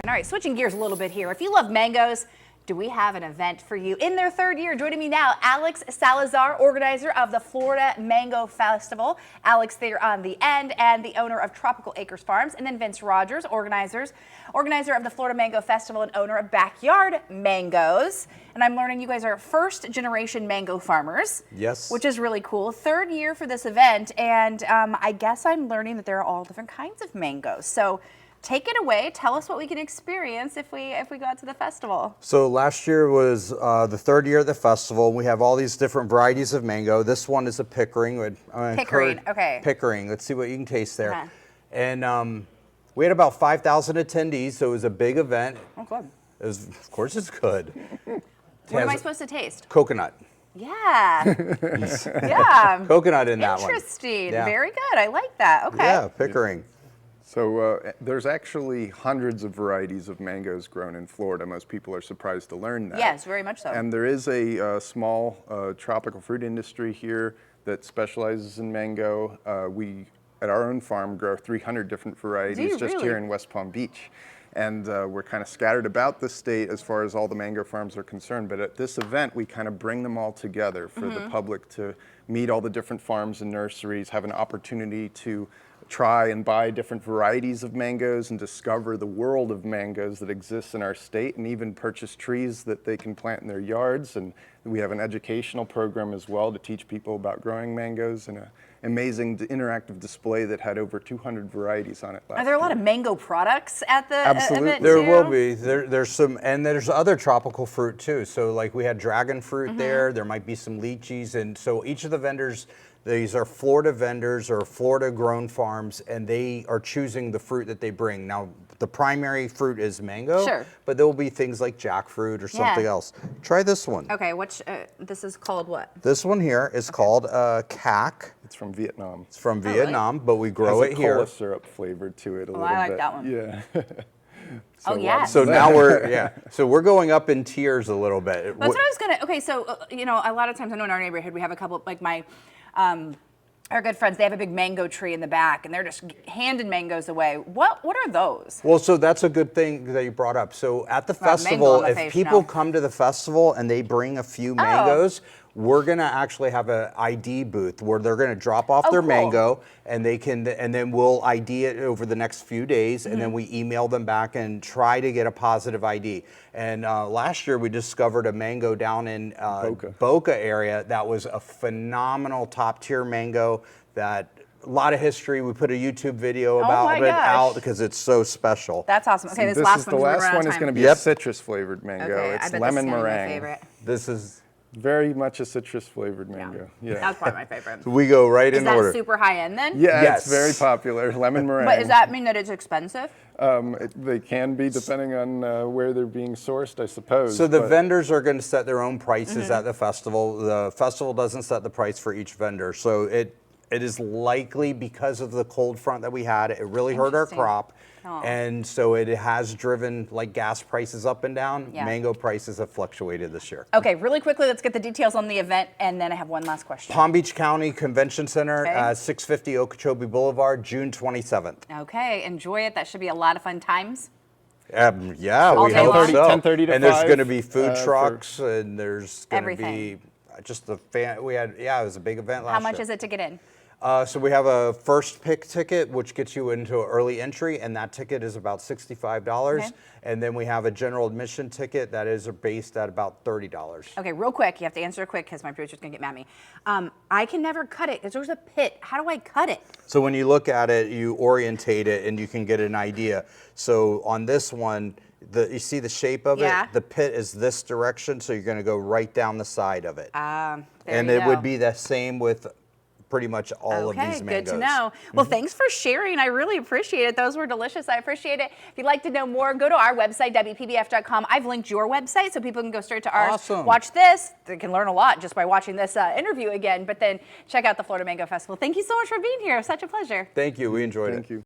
All right, switching gears a little bit here. If you love mangoes, do we have an event for you? In their third year, joining me now, Alex Salazar, organizer of the Florida Mango Festival. Alex there on the end, and the owner of Tropical Acres Farms. And then Vince Rogers, organizer of the Florida Mango Festival and owner of Backyard Mangoes. And I'm learning you guys are first generation mango farmers. Yes. Which is really cool. Third year for this event, and I guess I'm learning that there are all different kinds of mangoes. So take it away. Tell us what we can experience if we go out to the festival. So last year was the third year of the festival. We have all these different varieties of mango. This one is a Pickering. Pickering, okay. Pickering. Let's see what you can taste there. Uh-huh. And we had about 5,000 attendees, so it was a big event. Oh, good. Of course it's good. What am I supposed to taste? Coconut. Yeah. Yeah. Coconut in that one. Interesting. Yeah. Very good. I like that. Okay. Yeah, Pickering. So there's actually hundreds of varieties of mangoes grown in Florida. Most people are surprised to learn that. Yes, very much so. And there is a small tropical fruit industry here that specializes in mango. We, at our own farm, grow 300 different varieties just here in West Palm Beach. And we're kind of scattered about the state as far as all the mango farms are concerned. But at this event, we kind of bring them all together for the public to meet all the different farms and nurseries, have an opportunity to try and buy different varieties of mangoes and discover the world of mangoes that exists in our state, and even purchase trees that they can plant in their yards. And we have an educational program as well to teach people about growing mangoes, and an amazing interactive display that had over 200 varieties on it last year. Are there a lot of mango products at the event There too? will be. There's some, and there's other tropical fruit too. So like we had dragon fruit there. There might be some lychees, and so each of the vendors, these are Florida vendors or Florida grown farms, and they are choosing the fruit that they bring. Now, the primary fruit is mango, Sure. but there will be things like jackfruit or something else. Try this one. Okay, this is called what? This one here is called cac. It's from Vietnam. It's from Vietnam, but we grow it here. Has a cola syrup flavor to it a little bit. I like that one. Yeah. Oh, yeah. So now we're going up in tiers a little bit. That's what I was gonna. Okay, so you know, a lot of times I know in our neighborhood we have a couple, like our good friends. They have a big mango tree in the back, and they're just handing mangoes away. What are those? Well, so that's a good thing that you brought up. So at the festival, if people come to the festival and they bring a few mangoes, we're gonna actually have an ID booth where they're gonna drop off their mango, and then we'll ID it over the next few days, and then we email them back and try to get a positive ID. And last year we discovered a mango down in Boca area that was a phenomenal top tier mango that. A lot of history. We put a YouTube video about it out because it's so special. That's awesome. Okay, The last one is going to be a citrus flavored mango. Okay, it's lemon meringue. Favorite. This is very much a citrus flavored mango. Yeah. That's probably my favorite. So we go right in order. Is that super high end then? Yeah, Yes. it's very popular. Lemon meringue. But does that mean that it's expensive? They can be depending on where they're being sourced, I suppose. So the vendors are going to set their own prices at the festival. The festival doesn't set the price for each vendor. So it is likely because of the cold front that we had, it really hurt our crop. And so it has driven like gas prices up and down. Mango prices have fluctuated this year. Okay, really quickly, let's get the details on the event, and then I have one last question. Palm Beach County Convention Center, 650 Okeechobee Boulevard, June 27th. Okay, enjoy it. That should be a lot of fun times. Yeah, we day hope long? so. 10:30 to and there's 5, going to be food trucks, and there's going to Everything. be just the fan. We had, it was a big event last year. How much is it to get in? So we have a first pick ticket, which gets you into an early entry, and that ticket is about $65. Okay. And then we have a general admission ticket that is based at about $30. Okay, real quick. You have to answer quick because my producer's going to get mad at me. I can never cut it because there's a pit. How do I cut it? So when you look at it, you orientate it, and you can get an idea. So on this one, you see the shape of it? The pit is this direction, so you're going to go right down the side of it. And it would be the same with pretty much all of these mangoes. Okay, good to know. Well, thanks for sharing. I really appreciate it. Those were delicious. I appreciate it. If you'd like to know more, go to our website, WPBF.com. I've linked your website so people can go straight to ours. Awesome. Watch this. They can learn a lot just by watching this interview again, but then check out the Florida Mango Festival. Thank you so much for being here. It was such a pleasure. Thank you. We enjoyed it. Thank you.